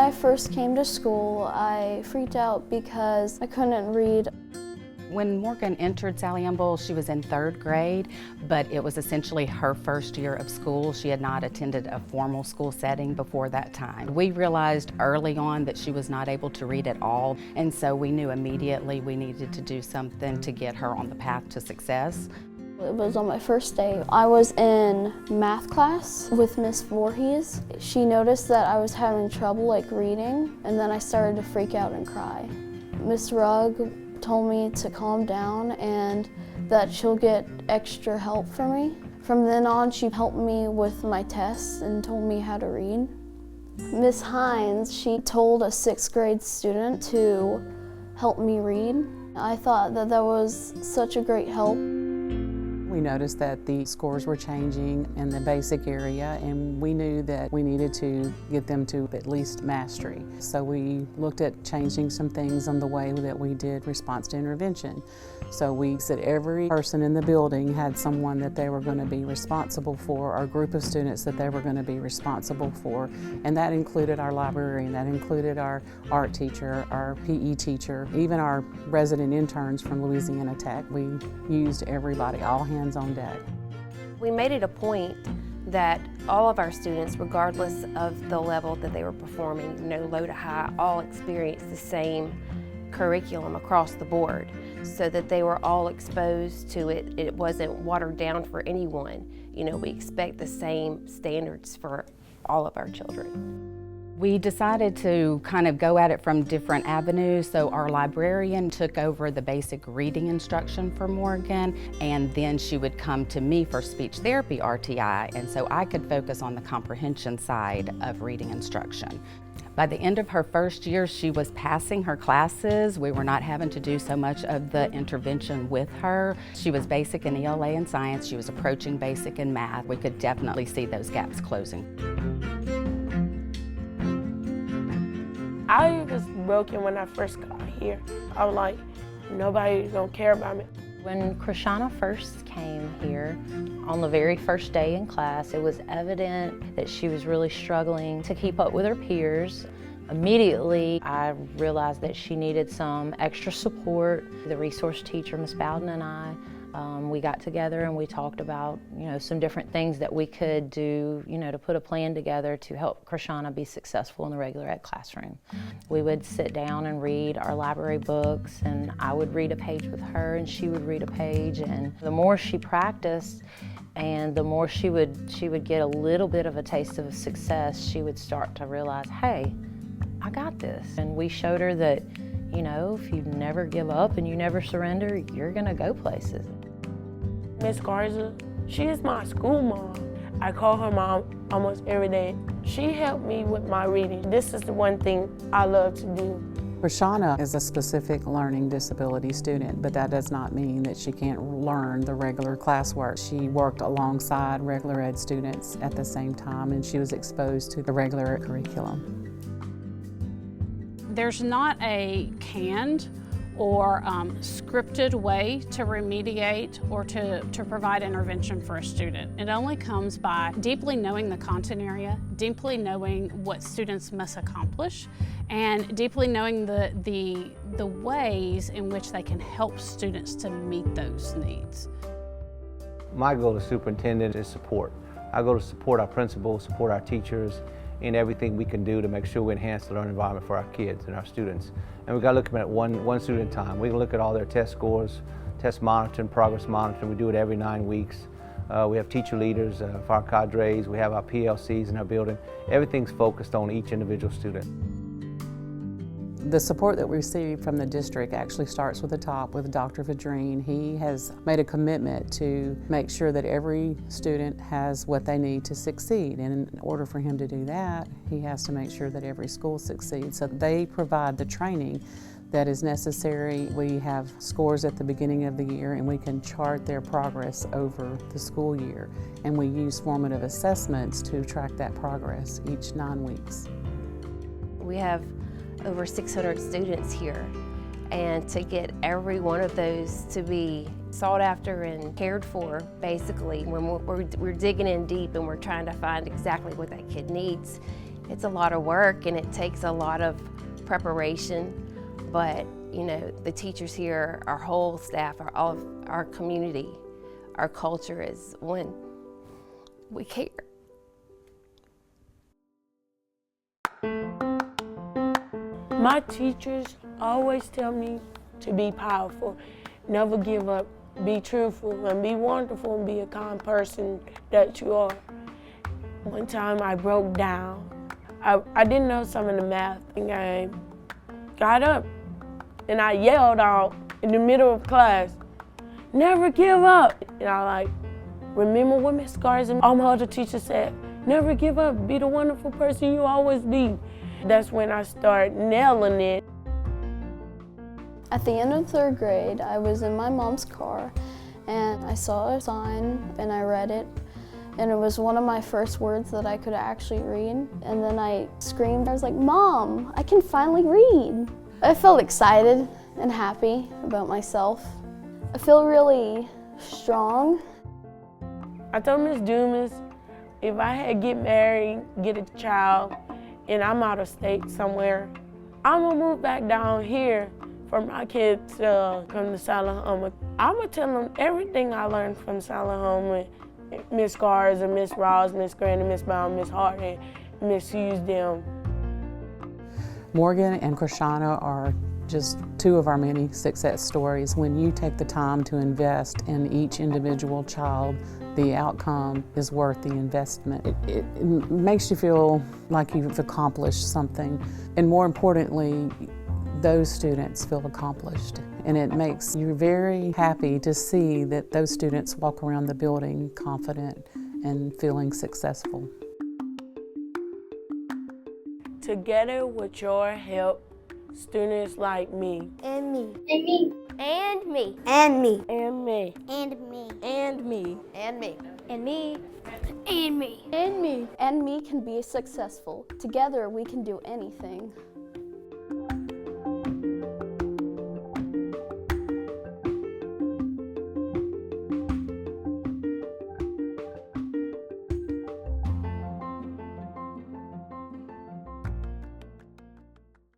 I first came to school, I freaked out because I couldn't read. When Morgan entered Sallie Humble, she was in 3rd grade, but it was essentially her first year of school. She had not attended a formal school setting before that time. We realized early on that she was not able to read at all, and so we knew immediately we needed to do something to get her on the path to success. It was on my first day. I was in math class with Miss Voorhees. She noticed that I was having trouble reading, and then I started to freak out and cry. Miss Rugg told me to calm down and that she'll get extra help for me. From then on, she helped me with my tests and told me how to read. Miss Hines, she told a 6th grade student to help me read. I thought that was such a great help. We noticed that the scores were changing in the basic area, and we knew that we needed to get them to at least mastery. So we looked at changing some things on the way that we did response to intervention. So we said every person in the building had someone that they were going to be responsible for, or a group of students that they were going to be responsible for. And that included our librarian, that included our art teacher, our PE teacher, even our resident interns from Louisiana Tech. We used everybody, all hands on deck. We made it a point that all of our students, regardless of the level that they were performing, low to high, all experienced the same curriculum across the board, so that they were all exposed to it. It wasn't watered down for anyone. We expect the same standards for all of our children. We decided to kind of go at it from different avenues, so our librarian took over the basic reading instruction for Morgan, and then she would come to me for speech therapy RTI, and so I could focus on the comprehension side of reading instruction. By the end of her first year, she was passing her classes. We were not having to do so much of the intervention with her. She was basic in ELA and science. She was approaching basic in math. We could definitely see those gaps closing. I was broken when I first got here. I was like, nobody's gonna care about me. When Krishana first came here, on the very first day in class, it was evident that she was really struggling to keep up with her peers. Immediately, I realized that she needed some extra support. The resource teacher, Ms. Bowden, and I, we got together and we talked about, some different things that we could do, to put a plan together to help Krishana be successful in the regular ed classroom. We would sit down and read our library books, and I would read a page with her and she would read a page, and the more she practiced and the more she would get a little bit of a taste of success, she would start to realize, hey, I got this. And we showed her that, if you never give up and you never surrender, you're gonna go places. Miss Garza, she is my school mom. I call her mom almost every day. She helped me with my reading. This is the one thing I love to do. Krishana is a specific learning disability student, but that does not mean that she can't learn the regular classwork. She worked alongside regular ed students at the same time, and she was exposed to the regular curriculum. There's not a canned or scripted way to remediate or to provide intervention for a student. It only comes by deeply knowing the content area, deeply knowing what students must accomplish, and deeply knowing the ways in which they can help students to meet those needs. My goal as superintendent is support. I go to support our principals, support our teachers, in everything we can do to make sure we enhance the learning environment for our kids and our students. And we've got to look at it one student at a time. We can look at all their test scores, test monitoring, progress monitoring. We do it every 9 weeks. We have teacher leaders for our cadres. We have our PLCs in our building. Everything's focused on each individual student. The support that we receive from the district actually starts with the top, with Dr. Vadrine. He has made a commitment to make sure that every student has what they need to succeed. And in order for him to do that, he has to make sure that every school succeeds. So they provide the training that is necessary. We have scores at the beginning of the year, and we can chart their progress over the school year. And we use formative assessments to track that progress each 9 weeks. We have over 600 students here, and to get every one of those to be sought after and cared for, basically, when we're digging in deep and we're trying to find exactly what that kid needs, It's a lot of work and it takes a lot of preparation, but you know, the teachers here, our whole staff, all of our community, our culture is one. We care. My teachers always tell me to be powerful, never give up, be truthful, and be wonderful, and be a kind person that you are. One time I broke down. I didn't know some of the math, and I got up and I yelled out in the middle of class, "Never give up!" And I remember what Miss Garza and all my other teachers said, "Never give up, be the wonderful person you always be." That's when I started nailing it. At the end of 3rd grade, I was in my mom's car and I saw a sign and I read it. And it was one of my first words that I could actually read. And then I screamed, I was like, "Mom, I can finally read." I felt excited and happy about myself. I feel really strong. I told Miss Dumas, if I had get married, get a child, and I'm out of state somewhere, I'm gonna move back down here for my kids to come to Sallie Humble. I'm gonna tell them everything I learned from Sallie Humble, Miss Garza, Miss Ross, Miss Grant, Miss Brown, Miss Hart, and Miss Hughes, them. Morgan and Krishana are just 2 of our many success stories. When you take the time to invest in each individual child, the outcome is worth the investment. It makes you feel like you've accomplished something, and more importantly, those students feel accomplished. And it makes you very happy to see that those students walk around the building confident and feeling successful. Together with your help, students like me. And me. And me. And me. And me. And me. And me. And me. And me. And me. And me. And me. And me can be successful. Together we can do anything.